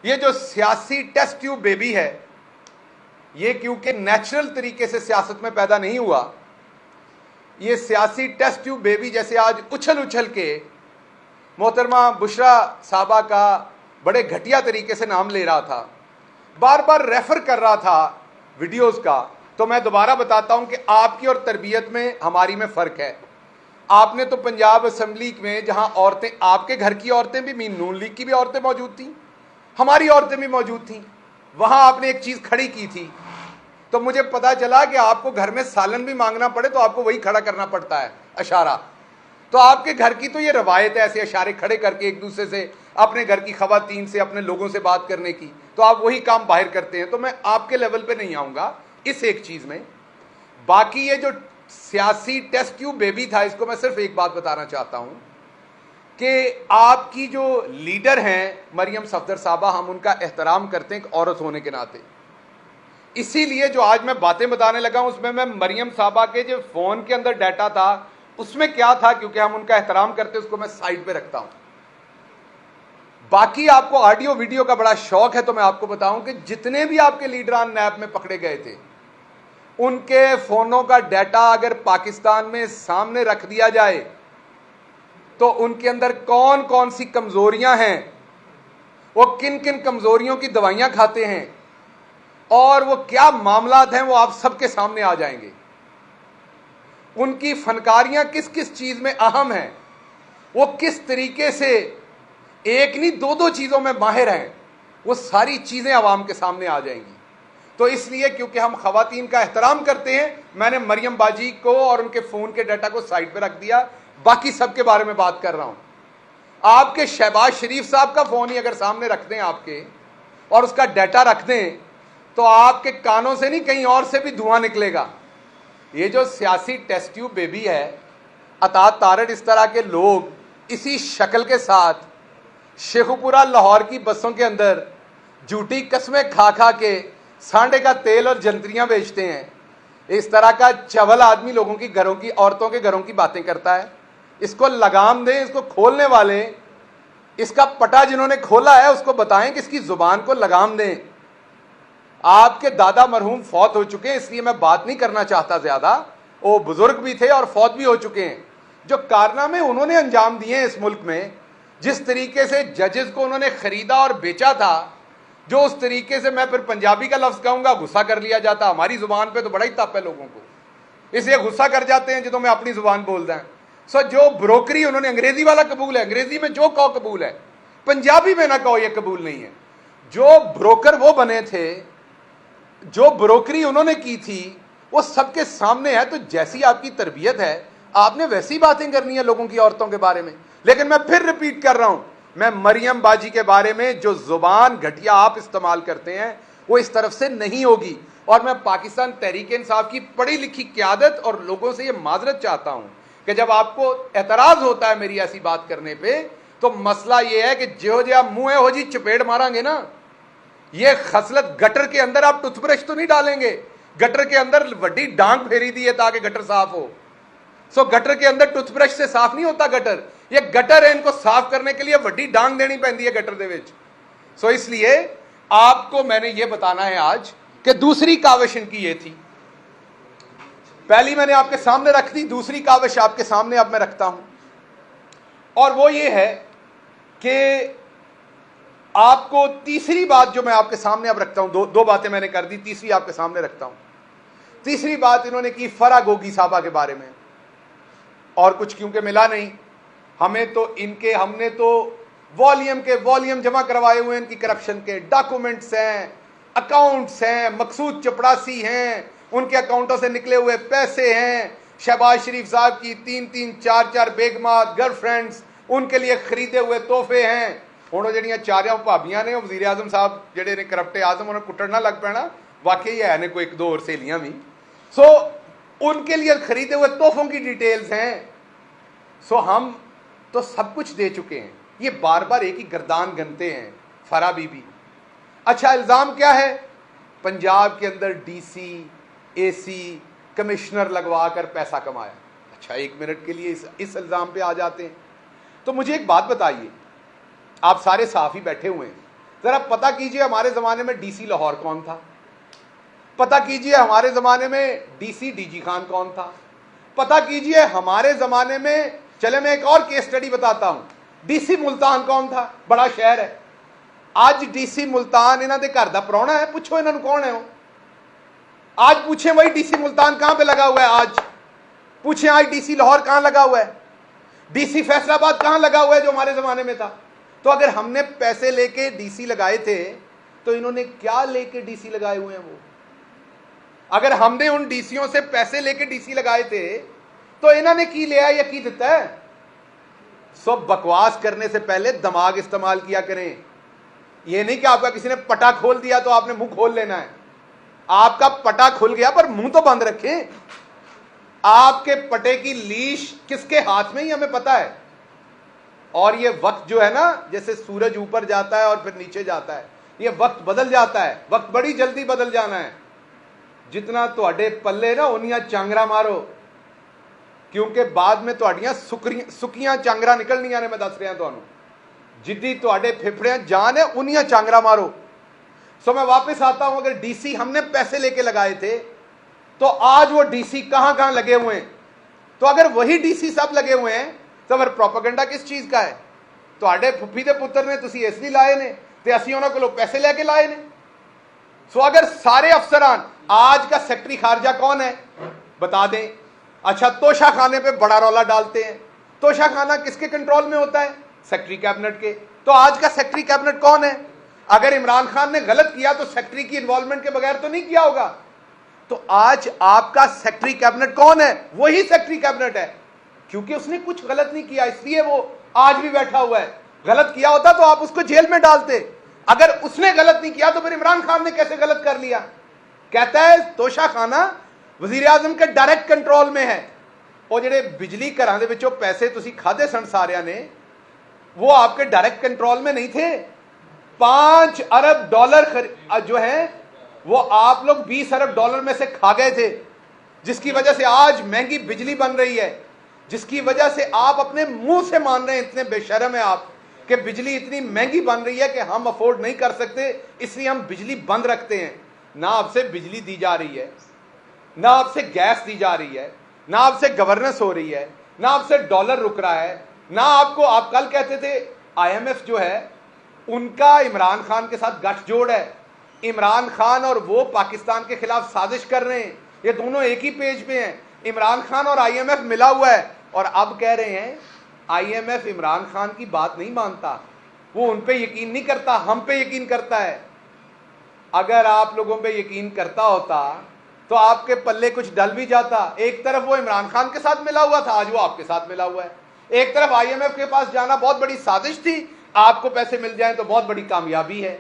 یہ جو سیاسی ٹیسٹ ٹیوب بیبی ہے، یہ کیونکہ نیچرل طریقے سے سیاست میں پیدا نہیں ہوا، یہ سیاسی ٹیسٹ ٹیوب بیبی جیسے آج اچھل اچھل کے محترمہ بشرا صاحبہ کا بڑے گھٹیا طریقے سے نام لے رہا تھا، بار بار ریفر کر رہا تھا ویڈیوز کا، تو میں دوبارہ بتاتا ہوں کہ آپ کی اور تربیت میں ہماری میں فرق ہے۔ آپ نے تو پنجاب اسمبلی میں جہاں عورتیں، آپ کے گھر کی عورتیں بھی، نون لیگ کی بھی عورتیں موجود تھیں، ہماری عورتیں بھی موجود تھیں، وہاں آپ نے ایک چیز کھڑی کی تھی، تو مجھے پتا چلا کہ آپ کو گھر میں سالن بھی مانگنا پڑے تو آپ کو وہی کھڑا کرنا پڑتا ہے، اشارہ۔ تو آپ کے گھر کی تو یہ روایت ہے ایسے اشارے کھڑے کر کے ایک دوسرے سے، اپنے گھر کی خواتین سے، اپنے لوگوں سے بات کرنے کی، تو آپ وہی کام باہر کرتے ہیں۔ تو میں آپ کے لیول پہ نہیں آؤں گا اس ایک چیز میں۔ باقی یہ جو سیاسی ٹیسٹ ٹیوب بیبی تھا، اس کو میں صرف ایک بات بتانا چاہتا ہوں کہ آپ کی جو لیڈر ہیں مریم صفدر صاحبہ، ہم ان کا احترام کرتے ہیں ایک عورت ہونے کے ناطے، اسی لیے جو آج میں باتیں بتانے لگا ہوں اس میں مریم صاحبہ کے جو فون کے اندر ڈیٹا تھا اس میں کیا تھا، کیونکہ ہم ان کا احترام کرتے اس کو میں سائڈ پہ رکھتا ہوں۔ باقی آپ کو آڈیو ویڈیو کا بڑا شوق ہے تو میں آپ کو بتاؤں کہ جتنے بھی آپ کے لیڈران نیب میں پکڑے گئے تھے، ان کے فونوں کا ڈیٹا اگر پاکستان میں سامنے رکھ دیا جائے تو ان کے اندر کون کون سی کمزوریاں ہیں، وہ کن کن کمزوریوں کی دوائیاں کھاتے ہیں، اور وہ کیا معاملات ہیں، وہ آپ سب کے سامنے آ جائیں گے۔ ان کی فنکاریاں کس کس چیز میں اہم ہیں، وہ کس طریقے سے ایک نہیں دو دو چیزوں میں ماہر ہیں، وہ ساری چیزیں عوام کے سامنے آ جائیں گی۔ تو اس لیے کیونکہ ہم خواتین کا احترام کرتے ہیں، میں نے مریم باجی کو اور ان کے فون کے ڈیٹا کو سائٹ پہ رکھ دیا، باقی سب کے بارے میں بات کر رہا ہوں۔ آپ کے شہباز شریف صاحب کا فون ہی اگر سامنے رکھ دیں آپ کے، اور اس کا ڈیٹا رکھ دیں، تو آپ کے کانوں سے نہیں کہیں اور سے بھی دھواں نکلے گا۔ یہ جو سیاسی ٹیسٹ ٹیوب بیبی ہے، اطاعت تارڑ، اس طرح کے لوگ اسی شکل کے ساتھ شیخوپورہ لاہور کی بسوں کے اندر جھوٹی قسمیں کھا کھا کے سانڈے کا تیل اور جنتریاں بیچتے ہیں۔ اس طرح کا چول آدمی لوگوں کی گھروں کی، عورتوں کے گھروں کی باتیں کرتا ہے۔ اس کو لگام دیں، اس کو کھولنے والے، اس کا پٹا جنہوں نے کھولا ہے اس کو بتائیں کہ اس کی زبان کو لگام دیں۔ آپ کے دادا مرحوم فوت ہو چکے ہیں، اس لیے میں بات نہیں کرنا چاہتا زیادہ، وہ بزرگ بھی تھے اور فوت بھی ہو چکے ہیں۔ جو کارنامے انہوں نے انجام دیے ہیں اس ملک میں، جس طریقے سے ججز کو انہوں نے خریدا اور بیچا تھا، جو اس طریقے سے، میں پھر پنجابی کا لفظ کہوں گا، غصہ کر لیا جاتا۔ ہماری زبان پہ تو بڑا ہی تپ ہے لوگوں کو، اس لیے غصہ کر جاتے ہیں جدوں میں اپنی زبان بولتا ہوں۔ جو بروکری انہوں نے، انگریزی والا قبول ہے، انگریزی میں جو کہو قبول ہے، پنجابی میں نہ کہو یہ قبول نہیں ہے۔ جو بروکر وہ بنے تھے، جو بروکری انہوں نے کی تھی، وہ سب کے سامنے ہے۔ تو جیسی آپ کی تربیت ہے، آپ نے ویسی باتیں کرنی ہے لوگوں کی عورتوں کے بارے میں۔ لیکن میں پھر ریپیٹ کر رہا ہوں، میں مریم باجی کے بارے میں جو زبان گھٹیا آپ استعمال کرتے ہیں وہ اس طرف سے نہیں ہوگی۔ اور میں پاکستان تحریک انصاف کی پڑھی لکھی قیادت اور لوگوں سے یہ معذرت چاہتا ہوں کہ جب آپ کو اعتراض ہوتا ہے میری ایسی بات کرنے پہ، تو مسئلہ یہ ہے کہ جو آپ منہ ہو جی چپیڑ ماریں گے نا، یہ خصلت گٹر کے اندر آپ ٹوتھ برش تو نہیں ڈالیں گے، گٹر کے اندر وڈی ڈانگ پھیری دی ہے تاکہ گٹر صاف ہو۔ گٹر کے اندر ٹوتھ برش سے صاف نہیں ہوتا گٹر، یہ گٹر ہے، ان کو صاف کرنے کے لیے وڈی ڈانگ دینی پہنتی ہے گٹر دے وچ۔ اس لیے آپ کو میں نے یہ بتانا ہے آج کہ دوسری کاوش ان کی یہ تھی، پہلی میں نے آپ کے سامنے رکھ دی، دوسری کاوش آپ کے سامنے اب میں رکھتا ہوں، اور وہ یہ ہے کہ آپ کو تیسری بات جو میں آپ کے سامنے اب رکھتا ہوں، دو باتیں میں نے کر دی، تیسری آپ کے سامنے رکھتا ہوں۔ تیسری بات انہوں نے کی فرا گوگی صاحبہ کے بارے میں، اور کچھ کیونکہ ملا نہیں ہمیں، تو ہم نے تو والیوم کے والیوم جمع کروائے ہوئے ان کی کرپشن کے، ڈاکومنٹس ہیں، اکاؤنٹس ہیں، مقصود چپڑاسی ہیں، ان کے اکاؤنٹوں سے نکلے ہوئے پیسے ہیں، شہباز شریف صاحب کی 3 4 4 بیگمات، گرل فرینڈز، ان کے لیے خریدے ہوئے تحفے ہیں۔ ہوں جہاں چاریاں بھابیاں نے، وزیر اعظم صاحب جہے نے کرپٹ اعظم، انہیں کٹڑ نہ لگ پینا، واقعی ہے نے کوئی ایک دو اور سہیلیاں بھی، ان کے لیے خریدے ہوئے تحفوں کی ڈیٹیلز ہیں۔ ہم تو سب کچھ دے چکے ہیں، یہ بار بار ایک ہی گردان گنتے ہیں فرا بی بی۔ اچھا الزام کیا ہے؟ پنجاب کے اندر ڈی سی، اے سی، کمشنر لگوا کر پیسہ کمایا۔ اچھا ایک منٹ کے لیے اس الزام پہ آ جاتے ہیں، تو مجھے ایک بات بتائیے، آپ سارے صحافی بیٹھے ہوئے ہیں، ذرا پتا کیجئے ہمارے زمانے میں ڈی سی لاہور کون تھا، پتا کیجئے ہمارے زمانے میں D C D G Khan کون تھا، پتا کیجئے ہمارے زمانے میں، چلے میں ایک اور کیس سٹڈی بتاتا ہوں، ڈی سی ملتان کون تھا، بڑا شہر ہے. آج ڈی سی ملتان انہوں دے گھر دا پراؤنا ہے، پوچھو انہوں کون ہے وہ. آج پوچھیں وہی ڈی سی ملتان کہاں پہ لگا ہوا ہے، آج پوچھیں آج ڈی سی لاہور کہاں لگا ہوا ہے، ڈی سی فیصل آباد کہاں لگا ہوا ہے جو ہمارے زمانے میں تھا. تو اگر ہم نے پیسے لے کے ڈی سی لگائے تھے تو انہوں نے کیا لے کے ڈی سی لگائے ہوئے ہیں وہ؟ اگر ہم نے ان ڈی سیوں سے پیسے لے کے ڈی سی لگائے تھے تو انہوں نے کی لیا یا کی دیتا ہے؟ سب بکواس کرنے سے پہلے دماغ استعمال کیا کریں. یہ نہیں کہ آپ کا کسی نے پٹا کھول دیا تو آپ نے منہ کھول لینا ہے. آپ کا پٹا کھل گیا پر منہ تو بند رکھیں. آپ کے پٹے کی لیش کس کے ہاتھ میں ہی ہمیں پتا ہے. اور یہ وقت جو ہے نا، جیسے سورج اوپر جاتا ہے اور پھر نیچے جاتا ہے، یہ وقت بدل جاتا ہے، وقت بڑی جلدی بدل جانا ہے. جتنا تواڈے پلے نا انیاں چانگرا مارو، کیونکہ بعد میں تواڈیاں سکیاں چانگرا نکلنیاں نے. میں دس رہا تمہیں، جدی تواڈے پھپھڑیاں جان ہے انیاں چانگرا مارو. سو میں واپس آتا ہوں، اگر ڈی سی ہم نے پیسے لے کے لگائے تھے تو آج وہ ڈی سی کہاں کہاں لگے ہوئے ہیں. تو اگر وہی ڈی سی سب لگے ہوئے ہیں تو پھر پروپیگنڈا کس چیز کا ہے؟ تواڈے پھپھی دے پتر نے تسی اس لیے لائے نے تے اسی انہاں کولوں پیسے لے کے لائے نے. سو اگر سارے افسران، آج کا سیکٹری خارجہ کون ہے بتا دیں. اچھا، توشہ خانے پہ بڑا رولا ڈالتے ہیں. توشہ خانہ کس کے کنٹرول میں ہوتا ہے؟ سیکٹری کیبنٹ کے. تو آج کا سیکٹری کیبنٹ کون ہے؟ اگر عمران خان نے غلط کیا تو سیکٹری کی انوالومنٹ کے بغیر تو نہیں کیا ہوگا. تو آج آپ کا سیکٹری کیبنٹ کون ہے؟ وہی سیکٹری کیبنٹ ہے، کیونکہ اس نے کچھ غلط نہیں کیا اس لیے وہ آج بھی بیٹھا ہوا ہے. غلط کیا ہوتا تو آپ اس کو جیل میں ڈالتے. اگر اس نے غلط نہیں کیا تو پھر عمران خان نے کیسے غلط کر لیا؟ کہتا ہے توشہ خانہ وزیر اعظم کے ڈائریکٹ کنٹرول میں ہے. اور جڑے بجلی گھراں دے وچوں پیسے تسی کھادے سن ساریاں نے، وہ آپ کے ڈائریکٹ کنٹرول میں نہیں تھے. 5 ارب ڈالر جو ہے وہ آپ لوگ 20 ارب ڈالر میں سے کھا گئے تھے، جس کی وجہ سے آج مہنگی بجلی بن رہی ہے، جس کی وجہ سے آپ اپنے منہ سے مان رہے ہیں، اتنے بے شرم ہیں آپ کہ بجلی اتنی مہنگی بن رہی ہے کہ ہم افورڈ نہیں کر سکتے، اس لیے ہم بجلی بند رکھتے ہیں. نہ آپ سے بجلی دی جا رہی ہے، نہ آپ سے گیس دی جا رہی ہے، نہ آپ سے گورننس ہو رہی ہے، نہ آپ سے ڈالر رک رہا ہے، نہ آپ کو، آپ کل کہتے تھے آئی ایم ایف جو ہے ان کا عمران خان کے ساتھ گٹھ جوڑ ہے. عمران خان اور وہ پاکستان کے خلاف سازش کر رہے ہیں، یہ دونوں ایک ہی پیج پہ ہیں. عمران خان اور آئی ایم ایف ملا ہوا ہے، اور اب کہہ رہے ہیں I M F Imran Khan کی بات نہیں مانتا، وہ ان پہ یقین نہیں کرتا، ہم پہ یقین کرتا ہے. اگر آپ لوگوں پہ یقین کرتا ہوتا تو آپ کے پلے کچھ ڈل بھی جاتا. ایک طرف وہ عمران خان کے ساتھ ملا ہوا تھا، آج وہ آپ کے ساتھ ملا ہوا ہے. ایک طرف آئی ایم ایف کے پاس جانا بہت بڑی سازش تھی، آپ کو پیسے مل جائیں تو بہت بڑی کامیابی ہے.